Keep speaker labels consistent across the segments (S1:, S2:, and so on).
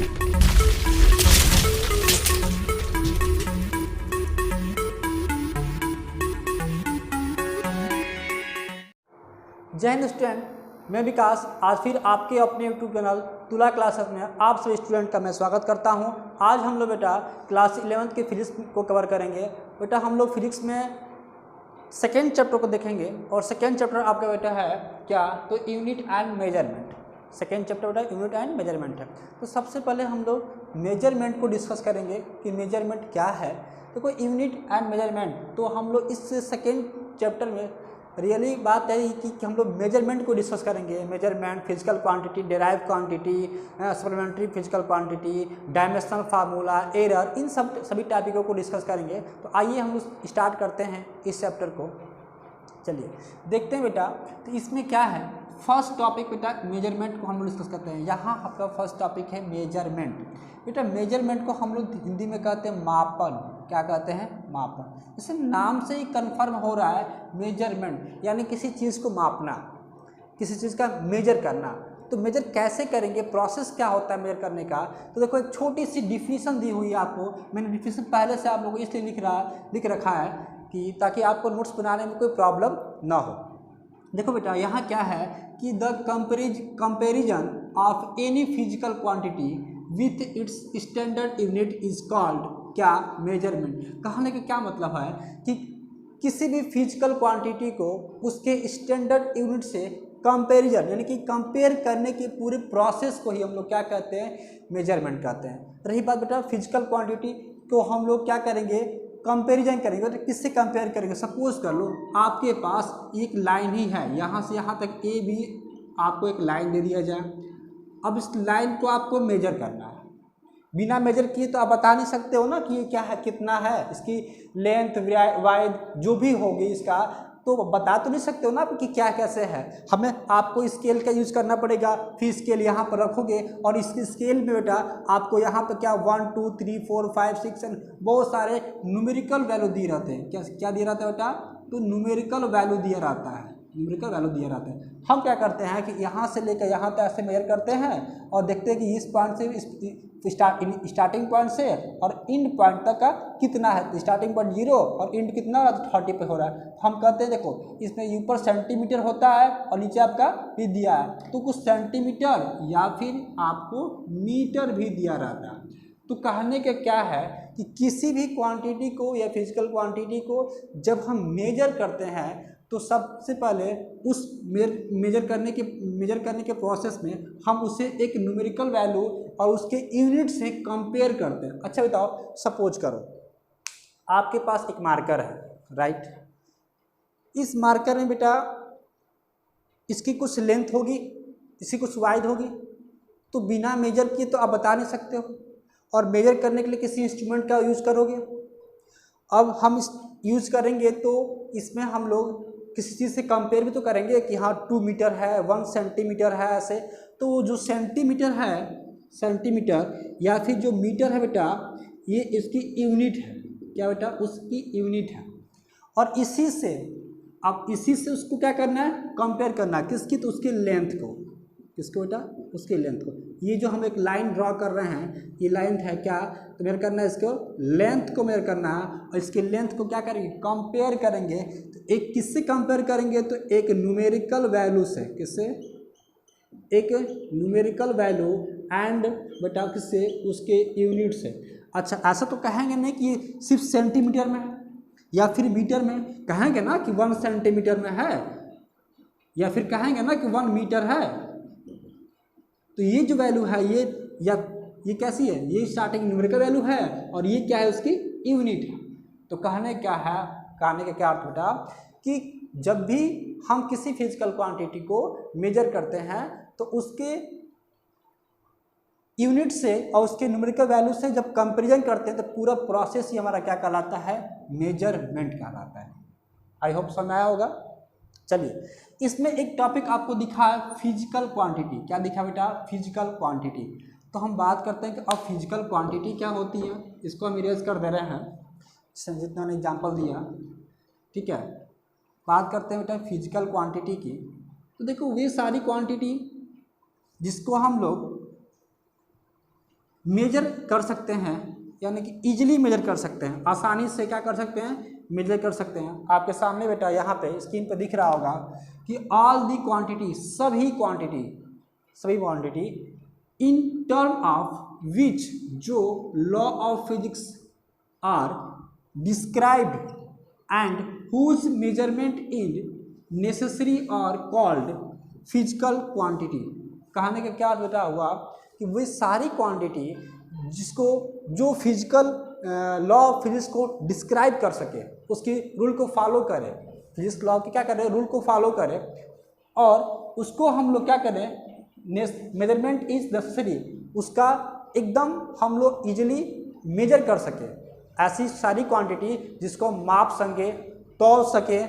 S1: जय हिंद स्टूडेंट, मैं विकास आज फिर आपके अपने यूट्यूब चैनल तुला क्लासेस में आप सभी स्टूडेंट का मैं स्वागत करता हूं। आज हम लोग बेटा क्लास 11th के फिजिक्स को कवर करेंगे। बेटा हम लोग फिजिक्स में सेकेंड चैप्टर को देखेंगे और सेकेंड चैप्टर आपका बेटा है क्या, तो unit and measurement. Second chapter बेटा यूनिट एंड मेजरमेंट है। तो सबसे पहले हम लोग मेजरमेंट को डिस्कस करेंगे कि मेजरमेंट क्या है। देखो यूनिट एंड मेजरमेंट, तो हम लोग इस सेकेंड चैप्टर में रियली बात है कि हम लोग मेजरमेंट को डिस्कस करेंगे। Measurement, physical quantity, derive quantity, supplementary physical quantity, dimensional formula, error, इन सभी टॉपिकों को डिस्कस करेंगे। तो आइए हम लोग स्टार्ट करते हैं इस चैप्टर को। चलिए देखते हैं बेटा, तो इसमें क्या है। फर्स्ट टॉपिक बेटा मेजरमेंट को हम लोग डिस्कस करते हैं। यहाँ आपका फर्स्ट टॉपिक है मेजरमेंट। बेटा मेजरमेंट को हम लोग हिंदी में कहते हैं मापन। क्या कहते हैं? मापन। जैसे नाम से ही कन्फर्म हो रहा है मेजरमेंट, यानी किसी चीज़ को मापना, किसी चीज़ का मेजर करना। तो मेजर कैसे करेंगे, प्रोसेस क्या होता है मेजर करने का। तो देखो एक छोटी सी डिफिनीशन दी हुई है आपको। मैंने डिफिनीशन पहले से आप लोगों को इसलिए लिख रखा है कि ताकि आपको नोट्स बनाने में कोई प्रॉब्लम ना हो। देखो बेटा यहाँ क्या है कि the comparison of any physical quantity with its standard unit is called क्या, मेजरमेंट। कहने का क्या मतलब है कि किसी भी फिजिकल क्वांटिटी को उसके स्टैंडर्ड यूनिट से कंपैरिजन, यानी कि कंपेयर करने की पूरे प्रोसेस को ही हम लोग क्या कहते हैं, मेजरमेंट कहते हैं। रही बात बेटा फिजिकल क्वांटिटी को हम लोग क्या करेंगे, कंपैरिजन करेंगे। तो किससे कंपेयर करेंगे? सपोज कर लो आपके पास एक लाइन ही है, यहाँ से यहाँ तक ए बी आपको एक लाइन दे दिया जाए। अब इस लाइन को आपको मेजर करना है। बिना मेजर किए तो आप बता नहीं सकते हो ना कि ये क्या है, कितना है, इसकी लेंथ वाइड जो भी होगी इसका, तो बता तो नहीं सकते हो ना आप कि क्या कैसे है। हमें आपको स्केल का यूज करना पड़ेगा। फिर स्केल यहाँ पर रखोगे और इस स्केल में बेटा आपको यहाँ पर क्या 1 2 3 4 5 6 बहुत सारे न्यूमेरिकल वैल्यू दिए रहते हैं। क्या दिया रहता है बेटा? तो न्यूमेरिकल वैल्यू दिया रहता है। न्यूमेरिकल वैल्यू दिया रहता है। हम क्या करते हैं कि यहाँ से लेकर यहाँ तक ऐसे मेजर करते हैं और देखते हैं कि इस पॉइंट से स्टार्टिंग पॉइंट से और एंड पॉइंट तक का कितना है। स्टार्टिंग पॉइंट 0 और एंड कितना हो रहा है, 30 पे हो रहा है। हम कहते हैं देखो इसमें ऊपर सेंटीमीटर होता है और नीचे आपका भी दिया है, तो कुछ सेंटीमीटर या फिर आपको मीटर भी दिया रहता है। तो कहने का क्या है कि किसी भी क्वांटिटी को या फिजिकल क्वांटिटी को जब हम मेजर करते हैं तो सबसे पहले उस मेजर करने के प्रोसेस में हम उसे एक न्यूमेरिकल वैल्यू और उसके यूनिट से कंपेयर करते हैं। अच्छा बताओ, सपोज करो आपके पास एक मार्कर है, राइट। इस मार्कर में बेटा इसकी कुछ लेंथ होगी, इसकी कुछ वाइड होगी। तो बिना मेजर किए तो आप बता नहीं सकते हो, और मेजर करने के लिए किसी इंस्ट्रूमेंट का यूज़ करोगे। अब हम इस यूज़ करेंगे तो इसमें हम लोग किसी चीज़ से कंपेयर भी तो करेंगे कि हाँ 2 मीटर है, 1 सेंटीमीटर है, ऐसे। तो जो सेंटीमीटर या फिर जो मीटर है बेटा, ये इसकी यूनिट है। क्या बेटा? उसकी यूनिट है। और इसी से उसको क्या करना है, कंपेयर करना है। किसकी? तो उसकी लेंथ को। किसको बेटा? उसकी लेंथ को। ये जो हम एक लाइन ड्रॉ कर रहे हैं, ये लाइन है क्या, तो मेजर करना है इसको, लेंथ को मेजर करना है। और इसके लेंथ को क्या करेंगे, कंपेयर करेंगे। तो एक किससे कंपेयर करेंगे, तो एक न्यूमेरिकल वैल्यू से। किससे? एक न्यूमेरिकल वैल्यू एंड बेटा किससे? उसके यूनिट से। अच्छा ऐसा तो कहेंगे नहीं कि सिर्फ सेंटीमीटर में है या फिर मीटर में। कहेंगे ना कि 1 सेंटीमीटर में है, या फिर कहेंगे ना कि 1 मीटर है। तो ये जो वैल्यू है ये कैसी है, ये स्टार्टिंग न्यूमेरिकल वैल्यू है और ये क्या है, उसकी यूनिट है। तो कहने का क्या अर्थ बेटा कि जब भी हम किसी फिजिकल क्वांटिटी को मेजर करते हैं तो उसके यूनिट से और उसके न्यूमेरिकल वैल्यू से जब कंपैरिजन करते हैं तो पूरा प्रोसेस ही हमारा क्या कहलाता है, मेजरमेंट कहलाता है। आई होप समझ आया होगा। चलिए इसमें एक टॉपिक आपको दिखा है फिजिकल क्वांटिटी। क्या दिखा बेटा? Physical quantity. तो हम बात करते हैं कि अब फिजिकल क्वांटिटी क्या होती है। इसको हम इरेज कर दे रहे हैं, जितना ने एग्जाम्पल दिया, ठीक है। बात करते हैं बेटा फिजिकल क्वांटिटी की। तो देखो वे सारी क्वांटिटी जिसको हम लोग मेजर कर सकते हैं, यानी कि इजीली मेजर कर सकते हैं, आसानी से क्या कर सकते हैं, मेजर कर सकते हैं। आपके सामने बेटा यहाँ पे स्क्रीन पे दिख रहा होगा कि ऑल दी क्वांटिटी, सभी quantity in term of which जो law of physics are described and whose measurement is necessary और कॉल्ड फिजिकल क्वांटिटी। कहने का क्या बेटा हुआ कि वे सारी क्वांटिटी जिसको जो फिजिकल लॉ ऑफ फिजिक्स को डिस्क्राइब कर सके, उसकी रूल को फॉलो करे, फिजिक्स लॉ की क्या करें, रूल को फॉलो करे, और उसको हम लोग क्या करें, मेजरमेंट इज नेसेसरी, उसका एकदम हम लोग इजीली मेजर कर सके। ऐसी सारी क्वांटिटी जिसको माप सके, तौल सके,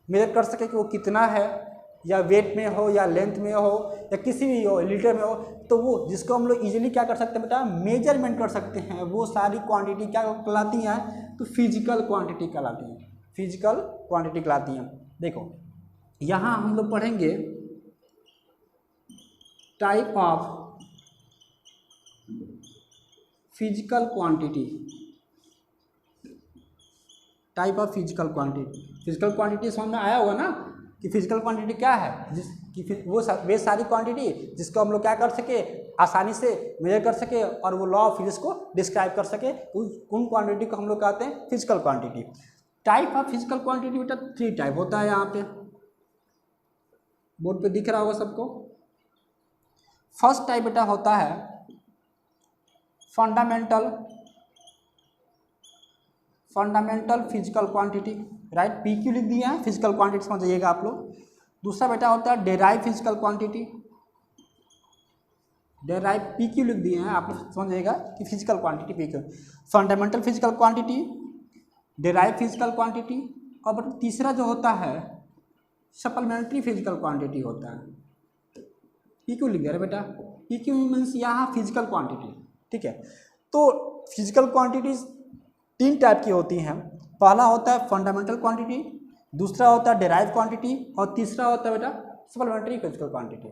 S1: मेजर कर सके कि वो कितना है, या वेट में हो या लेंथ में हो या किसी भी हो, लीटर में हो, तो वो जिसको हम लोग इजीली क्या कर सकते हैं बेटा, मेजरमेंट कर सकते हैं, वो सारी क्वांटिटी क्या कहलाती हैं, तो फिजिकल क्वांटिटी कहलाती हैं, फिजिकल क्वांटिटी कहलाती हैं। देखो यहाँ हम लोग पढ़ेंगे type of physical quantity, type of physical quantity. Physical quantity समझ में आया होगा ना कि फिजिकल क्वांटिटी क्या है, वे सारी क्वांटिटी जिसको हम लोग क्या कर सके, आसानी से मेजर कर सके और वो लॉ ऑफ फिजिक्स को डिस्क्राइब कर सके, उन क्वांटिटी को हम लोग कहते हैं physical quantity. Type of physical quantity बेटा 3 टाइप होता है, यहाँ पे बोर्ड पे दिख रहा होगा सबको। फर्स्ट टाइप बेटा होता है fundamental physical quantity, right, PQ लिख दिया है, फिजिकल क्वांटिटी समझिएगा आप लोग। दूसरा बेटा होता है derive physical quantity, derive PQ लिख दिए हैं, आप लोग समझिएगा कि physical quantity PQ, fundamental physical quantity, derive physical quantity, और तीसरा जो होता है सप्लीमेंट्री फिजिकल क्वांटिटी होता है। पीक्यू लिख दिया बेटा, पीक्यू मीन्स यहाँ फिजिकल क्वांटिटी, ठीक है। तो फिजिकल क्वांटिटीज 3 टाइप की होती हैं। पहला होता है फंडामेंटल क्वांटिटी, दूसरा होता है डेराइव क्वांटिटी, और तीसरा होता है बेटा सप्लीमेंट्री फिजिकल क्वांटिटी।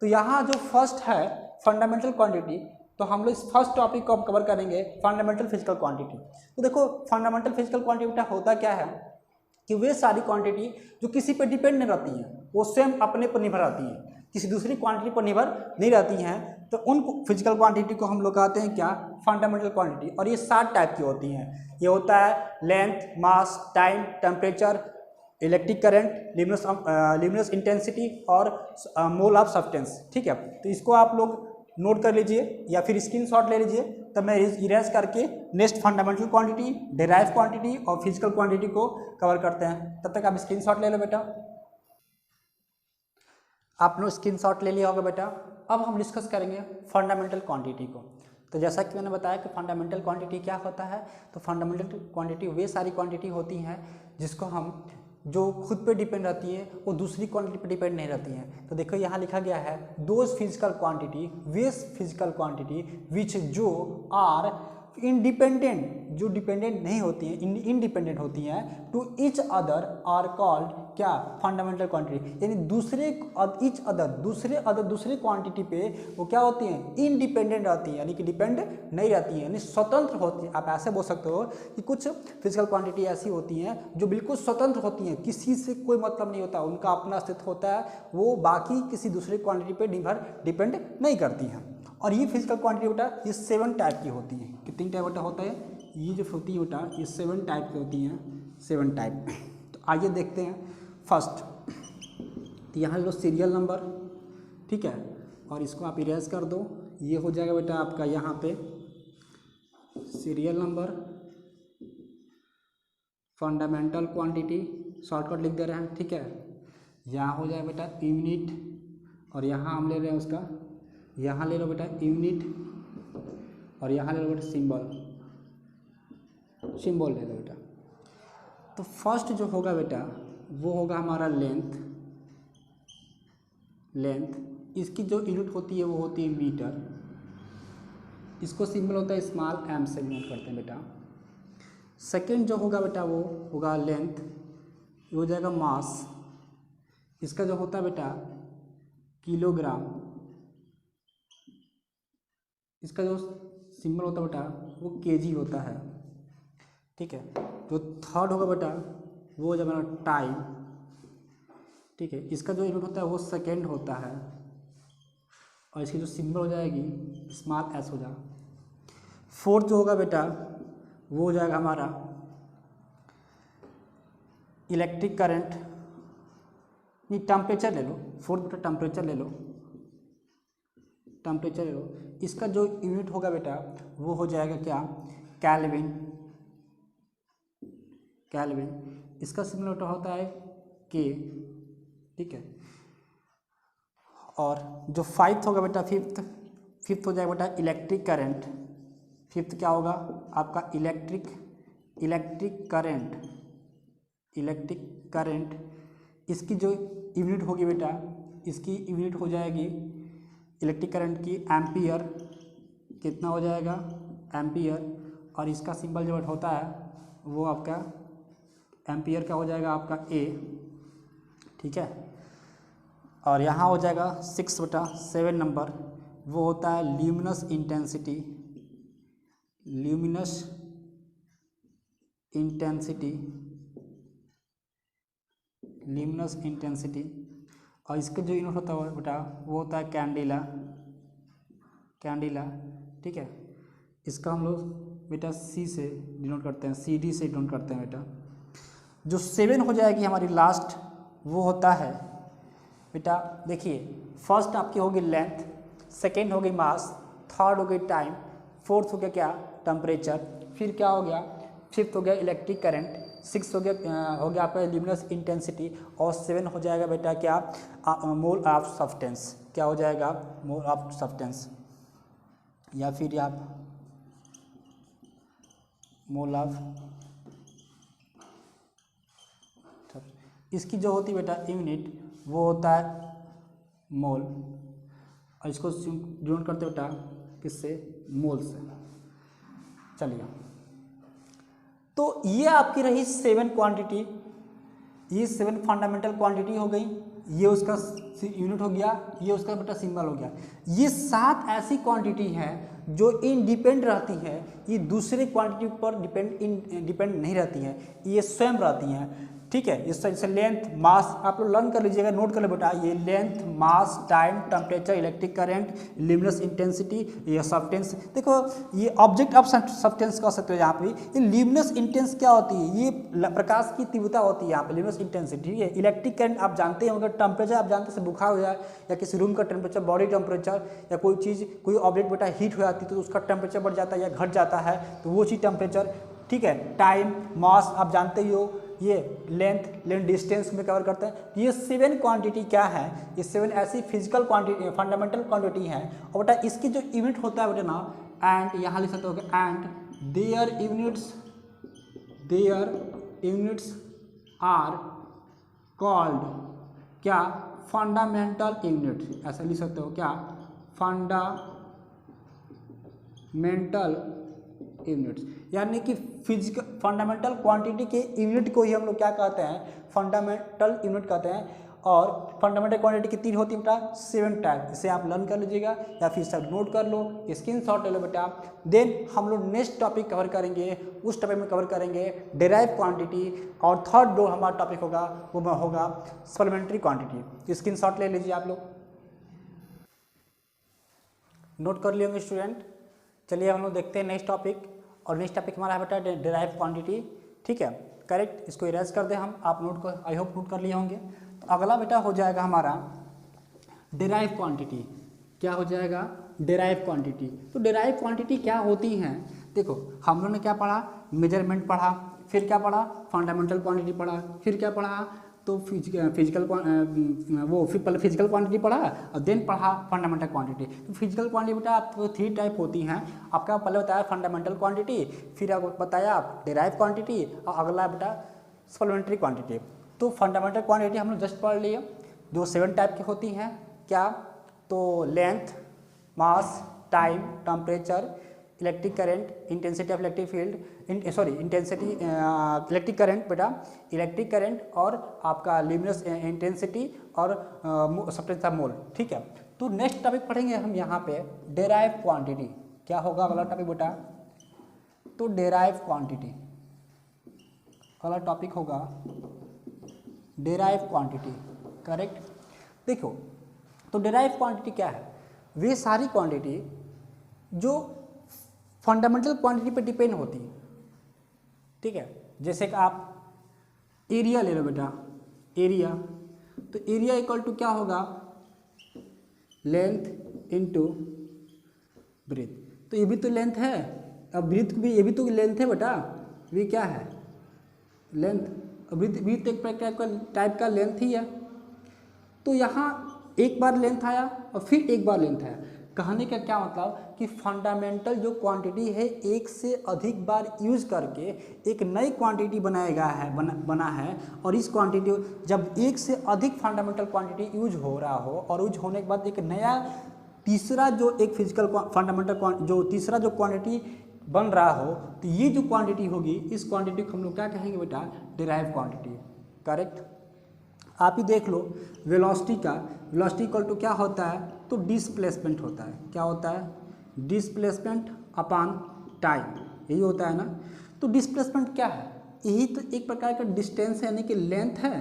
S1: तो यहाँ जो फर्स्ट है फंडामेंटल क्वांटिटी, तो हम लोग इस फर्स्ट टॉपिक को अब कवर करेंगे, फंडामेंटल फिजिकल क्वांटिटी। तो देखो फंडामेंटल फिजिकल क्वांटिटी बेटा होता क्या है कि वे सारी क्वांटिटी जो किसी पर डिपेंड नहीं रहती हैं, वो सेम अपने पर निर्भर रहती हैं, किसी दूसरी क्वांटिटी पर निर्भर नहीं रहती हैं, तो उन फिजिकल क्वांटिटी को हम लोग कहते हैं क्या, फंडामेंटल क्वांटिटी। और ये 7 टाइप की होती हैं। ये होता है length, mass, time, temperature, electric current, luminous intensity और मोल ऑफ सब्सटेंस, ठीक है। तो इसको आप लोग नोट कर लीजिए या फिर स्क्रीनशॉट ले लीजिए, तब मैं इरेज करके next fundamental quantity, derive quantity और फिजिकल क्वांटिटी को कवर करते हैं। तब तक आप स्क्रीनशॉट ले लो बेटा। आप लोग स्क्रीनशॉट ले लिया होगा बेटा। अब हम डिस्कस करेंगे फंडामेंटल क्वांटिटी को। तो जैसा कि मैंने बताया कि फंडामेंटल क्वांटिटी क्या होता है, तो फंडामेंटल क्वांटिटी वे सारी क्वांटिटी होती हैं जिसको हम जो खुद पे डिपेंड रहती है, वो दूसरी क्वांटिटी पे डिपेंड नहीं रहती हैं। तो देखो यहाँ लिखा गया है those physical quantity, way physical quantity which जो आर इंडिपेंडेंट, जो डिपेंडेंट नहीं होती हैं, इंडिपेंडेंट होती हैं, to each other are called क्या, फंडामेंटल क्वांटिटी। यानी दूसरे क्वांटिटी पे वो क्या होती हैं, इंडिपेंडेंट रहती हैं, यानी कि डिपेंड नहीं रहती हैं, यानी स्वतंत्र होती हैं। आप ऐसे बोल सकते हो कि कुछ फिजिकल क्वांटिटी ऐसी होती हैं जो बिल्कुल स्वतंत्र होती हैं, किसी से कोई मतलब नहीं होता, उनका अपना अस्तित्व होता है, वो बाकी किसी दूसरी क्वांटिटी पे डिपेंड नहीं करती हैं। और ये फिजिकल क्वांटिटी बेटा ये 7 टाइप की होती हैं। कितनी टाइप बेटा होता है, ये जो होती है बेटा ये 7 टाइप की होती हैं, 7 टाइप। तो आइए देखते हैं फर्स्ट। तो यहाँ लो सीरियल नंबर, ठीक है, और इसको आप इरेज कर दो, ये हो जाएगा बेटा आपका यहाँ पे serial number, fundamental quantity, shortcut लिख दे रहे हैं, ठीक है। यहाँ हो जाएगा बेटा यूनिट, और यहाँ हम ले रहे हैं उसका, यहाँ ले लो बेटा यूनिट, और यहाँ ले लो बेटा सिंबल ले लो बेटा। तो फर्स्ट जो होगा बेटा वो होगा हमारा लेंथ, इसकी जो यूनिट होती है वो होती है मीटर, इसको सिंबल होता है स्मॉल m से नोट करते हैं बेटा। सेकेंड जो होगा बेटा वो होगा लेंथ, ये हो जाएगा मास, इसका जो होता है बेटा किलोग्राम, इसका जो सिंबल होता है बेटा वो केजी होता है, ठीक है। जो थर्ड होगा बेटा वो हो जाएगा टाइम, ठीक है। इसका जो यूनिट होता है वो सेकेंड होता है, और इसकी जो सिंबल हो जाएगी स्मॉल एस हो जाएगा। फोर्थ जो होगा बेटा वो हो जाएगा हमारा इलेक्ट्रिक करंट, नहीं टेम्परेचर ले लो, फोर्थ बेटा टेम्परेचर ले लो, टेम्परेचर ले लो। इसका जो यूनिट होगा बेटा वो हो जाएगा क्या, केल्विन, केल्विन। इसका सिंबल बेटा होता है के, ठीक है। और जो फाइव्थ होगा बेटा फिफ्थ हो जाएगा बेटा इलेक्ट्रिक करंट। फिफ्थ क्या होगा आपका इलेक्ट्रिक करंट। इसकी जो यूनिट होगी बेटा, इसकी यूनिट हो जाएगी इलेक्ट्रिक करंट की एम्पियर। कितना हो जाएगा एम्पियर। और इसका सिंबल जो होता है वो आपका एम्पियर का हो जाएगा आपका ए, ठीक है। और यहाँ हो जाएगा 6/7 नंबर, वो होता है ल्यूमिनस इंटेंसिटी। और इसका जो यूनिट होता है बेटा वो होता है कैंडिला, ठीक है। इसका हम लोग बेटा सी से डिनोट करते हैं, CD से डिनोट करते हैं बेटा। जो 7 हो जाएगी हमारी लास्ट वो होता है बेटा, देखिए फर्स्ट आपकी होगी लेंथ, सेकेंड हो गई मास, थर्ड हो गई टाइम, फोर्थ हो गया क्या टेम्परेचर, फिर क्या हो गया फिफ्थ हो गया इलेक्ट्रिक करंट, सिक्स हो गया आपका ल्यूमिनस इंटेंसिटी, और 7 हो जाएगा बेटा क्या मोल ऑफ सब्सटेंस। क्या हो जाएगा मोल ऑफ सब्सटेंस, या फिर आप मोल ऑफ। इसकी जो होती है बेटा यूनिट वो होता है मोल, और इसको डिनोट करते बेटा किससे, मोल से। चलिए, तो ये आपकी रही 7 क्वांटिटी, ये 7 फंडामेंटल क्वांटिटी हो गई, ये उसका यूनिट हो गया, ये उसका बेटा सिंबल हो गया। ये 7 ऐसी क्वांटिटी है जो इंडिपेंड रहती है, ये दूसरे क्वांटिटी पर डिपेंड नहीं रहती हैं, ये स्वयं रहती हैं, ठीक है। इससे लेंथ मास आप लोग लर्न कर लीजिएगा, नोट कर ले बेटा, ये length mass time temperature electric current luminous intensity, ये सब्सटेंस। देखो ये ऑब्जेक्ट ऑफ सब्सटेंस कह सकते हो यहाँ पे। ये ल्यूमिनस इंटेंस क्या होती है, ये प्रकाश की तीव्रता होती है यहाँ पे ल्यूमिनस इंटेंसिटी, ठीक है। इलेक्ट्रिक करंट आप जानते होंगे, टेम्परेचर आप जानते हैं, बुखार हो जाए या किसी रूम का टेम्परेचर, बॉडी टेम्परेचर, या कोई चीज़ कोई ऑब्जेक्ट बेटा हीट हो जाती है तो उसका टेम्परेचर बढ़ जाता है या घट जाता है, तो वो चीज़ टेम्परेचर, ठीक है। टाइम मास आप जानते ही हो, ये लेंथ डिस्टेंस में कवर करते हैं। ये 7 क्वांटिटी क्या है, ये 7 ऐसी फिजिकल क्वांटिटी फंडामेंटल क्वांटिटी हैं। और बेटा इसकी जो यूनिट होता है बेटा ना, एंड यहाँ लिख सकते हो and their units are called क्या, फंडामेंटल यूनिट, ऐसा लिख सकते हो क्या, फंडामेंटल यूनिट्स। यानी कि फिजिकल फंडामेंटल क्वांटिटी के यूनिट को ही हम लोग क्या कहते हैं, फंडामेंटल यूनिट कहते हैं। और फंडामेंटल क्वांटिटी कितनी होती है बेटा, 7 टाइप। इसे आप लर्न कर लीजिएगा या फिर सब नोट कर लो, स्क्रीनशॉट ले लो बेटा। देन हम लोग नेक्स्ट टॉपिक कवर करेंगे, उस टॉपिक में कवर करेंगे डेराइव क्वांटिटी, और थर्ड जो हमारा टॉपिक होगा वो होगा सप्लीमेंट्री क्वांटिटी। स्क्रीनशॉट ले लीजिए आप लोग, नोट कर लिए होंगे स्टूडेंट। चलिए हम लोग देखते हैं नेक्स्ट टॉपिक, और नेक्स्ट टॉपिक हमारा है बेटा डेराइव क्वांटिटी, ठीक है। करेक्ट, इसको इरेज कर दें हम, आप नोट कर, आई होप नोट कर लिए होंगे। तो अगला बेटा हो जाएगा हमारा डेराइव क्वांटिटी। क्या हो जाएगा, डेराइव क्वांटिटी। तो डेराइव क्वांटिटी क्या होती हैं, देखो हम लोगों ने क्या पढ़ा, मेजरमेंट पढ़ा, फिर क्या पढ़ा, फंडामेंटल क्वांटिटी पढ़ा, फिर क्या पढ़ा, तो फिजिकल क्वांटिटी पढ़ा, और देन पढ़ा फंडामेंटल क्वांटिटी। तो फिजिकल क्वांटिटी बेटा आपको 3 टाइप होती हैं। आपका पहले बताया फंडामेंटल क्वांटिटी, फिर आपको बताया आप डेराइव क्वांटिटी, और अगला बेटा सप्लीमेंट्री क्वांटिटी। तो फंडामेंटल क्वांटिटी हम लोग जस्ट पढ़ लिए, जो 7 टाइप की होती हैं। क्या, तो length, mass, time, temperature, electric current, intensity of electric field, intensity electric current बेटा, इलेक्ट्रिक करंट, और आपका ल्यूमिनस इंटेंसिटी, और सब्सटेंस ऑफ मोल, ठीक है। तो नेक्स्ट टॉपिक पढ़ेंगे हम यहाँ पे डेराइव क्वांटिटी। क्या होगा अगला टॉपिक बेटा? तो डेराइव क्वांटिटी, अगला टॉपिक होगा डेराइव क्वांटिटी, करेक्ट। देखो तो डेराइव क्वांटिटी क्या है? वे सारी क्वांटिटी जो फंडामेंटल क्वांटिटी पे डिपेंड होती है, ठीक है। जैसे कि आप एरिया ले लो बेटा, एरिया, तो एरिया इक्वल टू क्या होगा? Length into breadth. तो ये भी तो लेंथ है, अब ब्रीथ भी ये भी तो लेंथ है बेटा, ये क्या है? लेंथ। ब्रीथ भी तो एक टाइप का लेंथ ही है। तो यहाँ एक बार लेंथ आया और फिर एक बार लेंथ आया। कहने का क्या मतलब कि फंडामेंटल जो क्वांटिटी है एक से अधिक बार यूज करके एक नई क्वांटिटी बनाया गया है, बना है। और इस क्वांटिटी जब एक से अधिक फंडामेंटल क्वांटिटी यूज हो रहा हो और यूज होने के बाद एक नया तीसरा जो एक फिजिकल फंडामेंटल जो तीसरा जो क्वांटिटी बन रहा हो, तो ये जो क्वांटिटी होगी इस क्वांटिटी को हम लोग क्या कहेंगे बेटा? Derive quantity, correct. आप ही देख लो वेलोसिटी का, वेलोसिटी इक्वल टू क्या होता है? तो डिस्प्लेसमेंट होता है। क्या होता है? डिस्प्लेसमेंट अपॉन टाइम, यही होता है ना। तो डिस्प्लेसमेंट क्या है? यही तो एक प्रकार का डिस्टेंस है, यानी कि लेंथ है।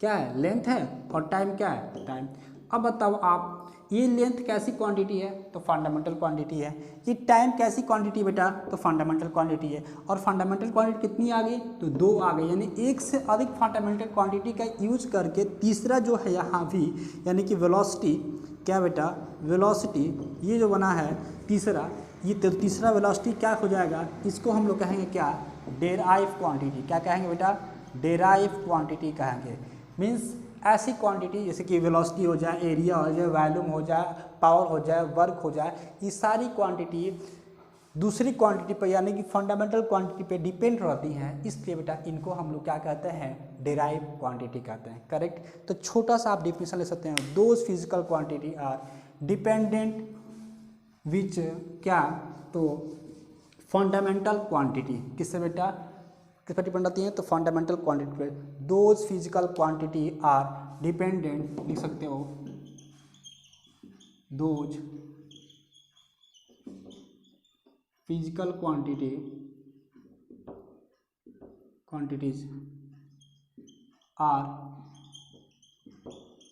S1: क्या है? लेंथ है। और टाइम क्या है? टाइम। अब बताओ आप, ये लेंथ कैसी क्वांटिटी है? तो फंडामेंटल क्वांटिटी है। ये टाइम कैसी क्वांटिटी बेटा? तो फंडामेंटल क्वांटिटी है। और फंडामेंटल क्वांटिटी कितनी आ गई? तो 2 आ गई। यानी एक से अधिक फंडामेंटल क्वांटिटी का यूज करके तीसरा जो है यहाँ भी, यानी कि वेलोसिटी, क्या बेटा? वेलोसिटी ये जो बना है तीसरा, ये तीसरा वेलोसिटी क्या हो जाएगा? इसको हम लोग कहेंगे क्या? Derive quantity. क्या कहेंगे बेटा? डेराइव क्वांटिटी कहेंगे। मीन्स ऐसी क्वांटिटी जैसे कि वेलोसिटी हो जाए, एरिया हो जाए, वॉल्यूम हो जाए, पावर हो जाए, वर्क हो जाए, ये सारी क्वांटिटी दूसरी क्वांटिटी पर यानी कि फंडामेंटल क्वांटिटी पे डिपेंड रहती हैं। इसलिए बेटा इनको हम लोग क्या कहते हैं? डेराइव क्वांटिटी कहते हैं, करेक्ट। तो छोटा सा आप डिफिनेशन ले सकते हैं, those physical quantity are dependent which क्या? तो फंडामेंटल क्वांटिटी किससे बेटा? किस पर डिपेंड आती है? तो फंडामेंटल क्वांटिटी पे। Those physical quantity are dependent, लिख सकते हो, those physical quantities are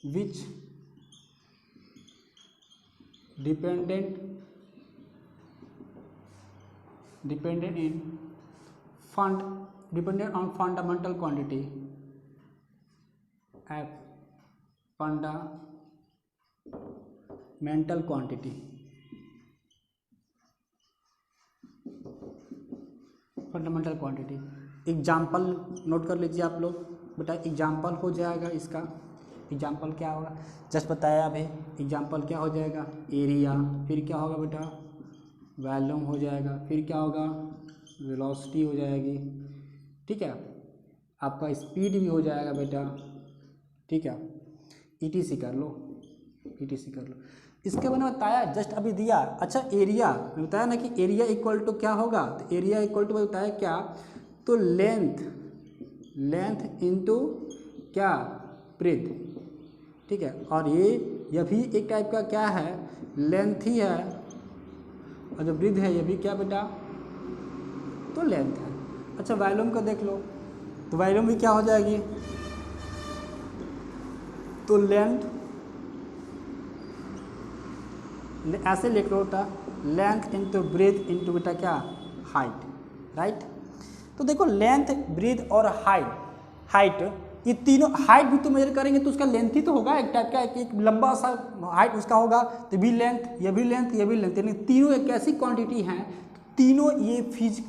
S1: which dependent in dependent on fundamental quantity, fundamental quantity, fundamental quantity. Example note कर लीजिए आप लोग बेटा, एग्जाम्पल हो जाएगा इसका। एग्जाम्पल क्या होगा? जस्ट बताया अभी। एग्जाम्पल क्या हो जाएगा? एरिया, फिर क्या होगा बेटा? वॉल्यूम हो जाएगा, फिर क्या होगा? वेलोसिटी हो जाएगी, ठीक है। आपका स्पीड भी हो जाएगा बेटा, ठीक है। ईटीसी कर लो, ईटीसी कर लो। इसके मैंने बताया, जस्ट अभी दिया। अच्छा एरिया बताया ना कि एरिया इक्वल टू क्या होगा? तो एरिया इक्वल टू बताया क्या? तो लेंथ इनटू क्या? ब्रेथ, ठीक है। और ये भी एक टाइप का क्या है? लेंथ ही है। और जो ब्रीथ है ये भी क्या बेटा? तो लेंथ है। अच्छा वॉल्यूम का देख लो, तो वॉल्यूम भी क्या हो जाएगी? तो लेंथ, ऐसे लिख लो था, लेंथ इंटू ब्रीथ इंटू बेटा क्या? Height, right. तो देखो लेंथ, ब्रीथ और हाइट ये तीनों, हाइट भी तो मेजर करेंगे तो उसका लेंथ ही तो होगा, एक टाइप का एक लंबा सा हाइट उसका होगा, तो भी लेंथ, ये भी लेंथ, ये भी लेंथ, यानी तीनों एक ऐसी क्वांटिटी हैं, तीनों ये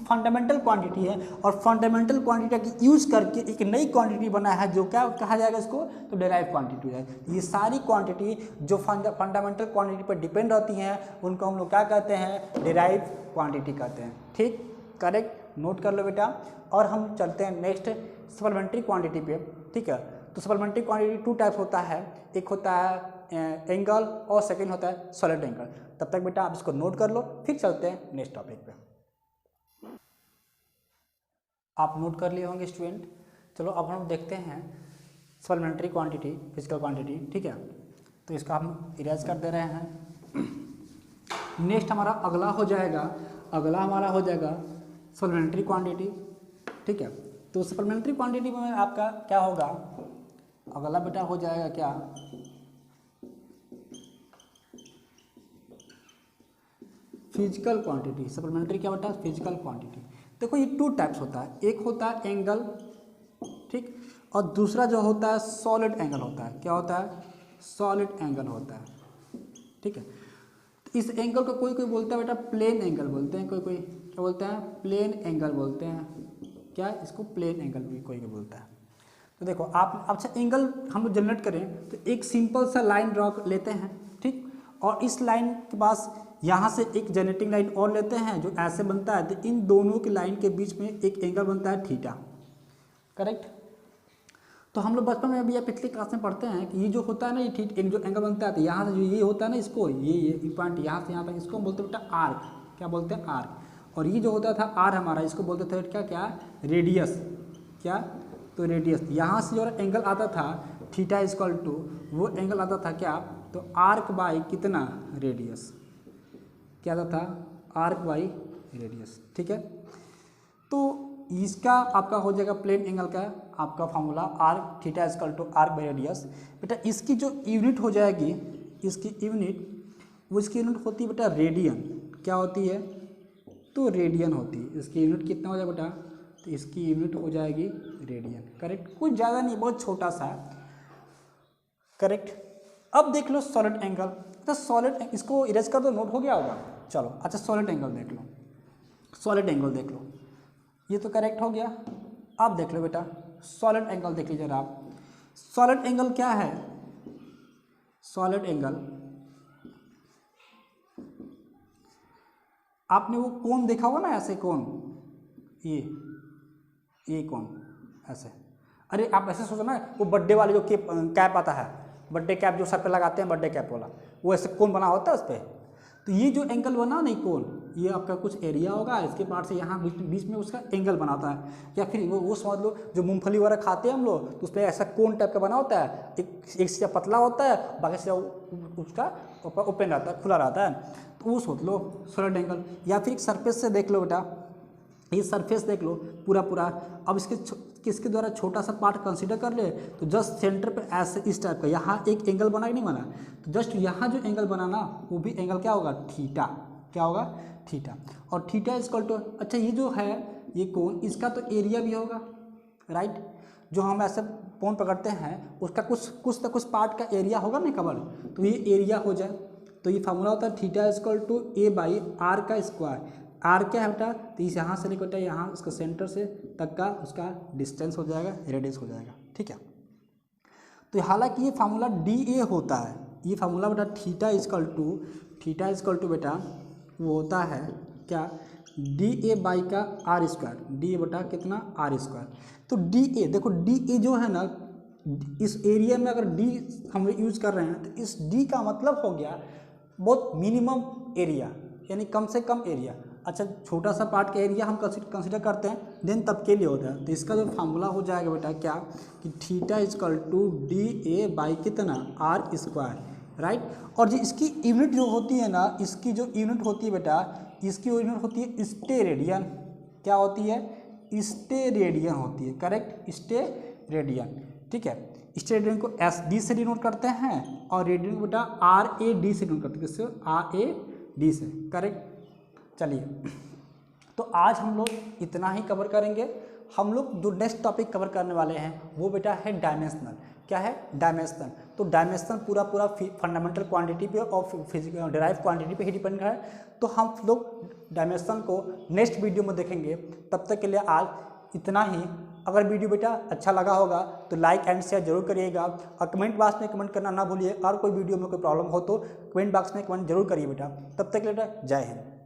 S1: फंडामेंटल क्वांटिटी है। और फंडामेंटल क्वांटिटी का यूज करके एक नई क्वांटिटी बना है जो क्या कहा जाएगा इसको? तो डेराइव क्वांटिटी है। ये सारी क्वांटिटी जो फंडामेंटल क्वांटिटी पर डिपेंड रहती हैं उनको हम लोग क्या कहते हैं? डेराइव क्वांटिटी कहते हैं, ठीक, करेक्ट। नोट कर लो बेटा। और हम चलते हैं नेक्स्ट सप्लीमेंट्री क्वांटिटी पे, ठीक है। तो सप्लीमेंट्री क्वांटिटी 2 टाइप्स होता है, एक होता है एंगल और सेकंड होता है सॉलिड एंगल। तब तक बेटा आप इसको नोट कर लो, फिर चलते हैं नेक्स्ट टॉपिक पे। आप नोट कर लिए होंगे स्टूडेंट। चलो अब हम देखते हैं सप्लीमेंट्री क्वांटिटी, फिजिकल क्वांटिटी, ठीक है। तो इसका हम इरेज कर दे रहे हैं। नेक्स्ट हमारा अगला हमारा हो जाएगा सप्लीमेंट्री क्वांटिटी। ठीक है, तो सप्लीमेंट्री क्वांटिटी में आपका क्या होगा, अगला बेटा हो जाएगा क्या, फिजिकल क्वांटिटी। सप्लीमेंट्री क्या बेटा, फिजिकल क्वांटिटी। देखो ये टू टाइप्स होता है, एक होता है एंगल, ठीक, और दूसरा जो होता है सॉलिड एंगल होता है। क्या होता है, सॉलिड एंगल होता है। ठीक है, तो इस एंगल को कोई कोई बोलता है बेटा प्लेन एंगल बोलते हैं, कोई कोई क्या बोलते हैं, प्लेन एंगल बोलते हैं। क्या, इसको प्लेन एंगल भी कोई कोई बोलता है। तो देखो आप, अच्छा एंगल हम लोग जनरेट करें तो एक सिंपल सा लाइन ड्रॉ लेते हैं, ठीक, और इस लाइन के पास यहाँ से एक जनरेटिंग लाइन और लेते हैं जो ऐसे बनता है, तो इन दोनों की लाइन के बीच में एक एंगल बनता है थीटा। करेक्ट। तो हम लोग बचपन में अभी या पिछले क्लास में पढ़ते हैं कि ये जो होता है ना, ये एक जो एंगल बनता है, तो यहाँ से जो ये होता है ना, इसको ये पॉइंट यहाँ से यहाँ तक, इसको बोलते हैं बेटा आर्क। क्या बोलते हैं, आर्क। और ये जो होता था आर हमारा, इसको बोलते थे क्या क्या, रेडियस। क्या, तो रेडियस। यहाँ से जो एंगल आता था थीटा इक्वल टू, वो एंगल आता था क्या, तो आर्क बाई कितना, रेडियस। क्या आता था, आर्क बाई रेडियस। ठीक है, तो इसका आपका हो जाएगा प्लेन एंगल का आपका formula, arc theta equal to arc by radius. बेटा इसकी जो यूनिट हो जाएगी, इसकी यूनिट होती है बेटा रेडियन। क्या होती है, तो रेडियन होती है। इसकी यूनिट कितना हो जाएगा बेटा, तो इसकी यूनिट हो जाएगी रेडियन। करेक्ट, कुछ ज़्यादा नहीं, बहुत छोटा सा। करेक्ट। अब देख लो सॉलिड एंगल, तो सॉलिड, इसको इरेज कर दो, नोट हो गया होगा। चलो अच्छा सॉलिड एंगल देख लो, सॉलिड एंगल देख लो, ये तो करेक्ट हो गया। अब देख लो बेटा सॉलिड एंगल देख लीजिए आप। सॉलिड एंगल क्या है, सॉलिड एंगल, आपने वो कोन देखा होगा ना, ऐसे कोन, ये कोन ऐसे। अरे आप ऐसे सोचो ना, वो बर्थडे वाले जो कैप आता है, बर्थडे कैप जो सर पे लगाते हैं, बर्थडे कैप वाला, वो ऐसे कोन बना होता है उस पर। तो ये जो एंगल बना नहीं कोन, ये आपका कुछ एरिया होगा, इसके पार्ट से यहाँ बीच में उसका एंगल बनाता है। या फिर वो समझ लो जो मूंगफली वगैरह खाते हैं हम लोग, तो उस पर ऐसा कोन टाइप का बना होता है, एक से पतला होता है, बाकी से उसका ओपन रहता है, खुला रहता है। तो वो सोच लो सॉलिड एंगल। या फिर एक सरफेस से देख लो बेटा, ये सरफेस देख लो पूरा। अब किसके द्वारा छोटा सा पार्ट कंसीडर कर ले, तो जस्ट सेंटर पे ऐसे इस टाइप का यहाँ एक एंगल बना कि नहीं बना, तो जस्ट यहाँ जो एंगल बना ना, वो भी एंगल क्या होगा, थीटा। क्या होगा, थीटा। और थीटा इक्वल टू, अच्छा ये जो है ये कोण, इसका तो एरिया भी होगा, राइट। जो हम ऐसे कोण पकड़ते हैं उसका कुछ पार्ट का एरिया होगा ना कवर, तो ये एरिया हो जाए। तो ये फार्मूला होता है theta equal to a by r का स्क्वायर। आर क्या है बेटा, तो इस यहाँ से लेकर यहाँ उसका सेंटर से तक का उसका डिस्टेंस हो जाएगा, रेडियस हो जाएगा। ठीक है, तो हालांकि ये फार्मूला डी ए होता है, ये फार्मूला बेटा थीटा इक्वल टू बेटा वो होता है क्या, डी ए बाई का आर स्क्वायर। डी ए बेटा कितना, आर स्क्वायर। तो डी ए देखो, डी ए जो है ना, इस एरिया में अगर डी हम यूज कर रहे हैं, तो इस डी का मतलब हो गया बहुत मिनिमम एरिया, यानी कम से कम एरिया। अच्छा छोटा सा पार्ट का एरिया हम कंसिडर करते हैं, देन तब के लिए होता है। तो इसका जो फार्मूला हो जाएगा बेटा क्या, कि theta equal to d a by कितना, आर स्क्वायर, राइट। और जो इसकी यूनिट जो होती है ना, इसकी जो यूनिट होती है बेटा, इसकी यूनिट होती है स्टेरेडियन। क्या होती है, स्टेरेडियन होती है, करेक्ट, स्टेरेडियन। ठीक है, स्टेरेडियन को एस डी से डिनोट करते हैं, और रेडियन को बेटा आर ए डी से डिनोट करते हैं, किससे, आर ए डी से, करेक्ट। चलिए, तो आज हम लोग इतना ही कवर करेंगे। हम लोग जो नेक्स्ट टॉपिक कवर करने वाले हैं वो बेटा है डायमेंशनल। क्या है, डायमेंशन। तो डायमेंशन पूरा फंडामेंटल क्वांटिटी पे और फिजिकल डिराइव क्वांटिटी पे ही डिपेंड है। तो हम लोग डायमेंशन को नेक्स्ट वीडियो में देखेंगे। तब तक के लिए आज इतना ही। अगर वीडियो बेटा अच्छा लगा होगा तो लाइक एंड शेयर जरूर करिएगा, और कमेंट बॉक्स में कमेंट करना ना भूलिए। और कोई वीडियो में कोई प्रॉब्लम हो तो कमेंट बॉक्स में कमेंट जरूर करिए बेटा। तब तक के लिए जय हिंद।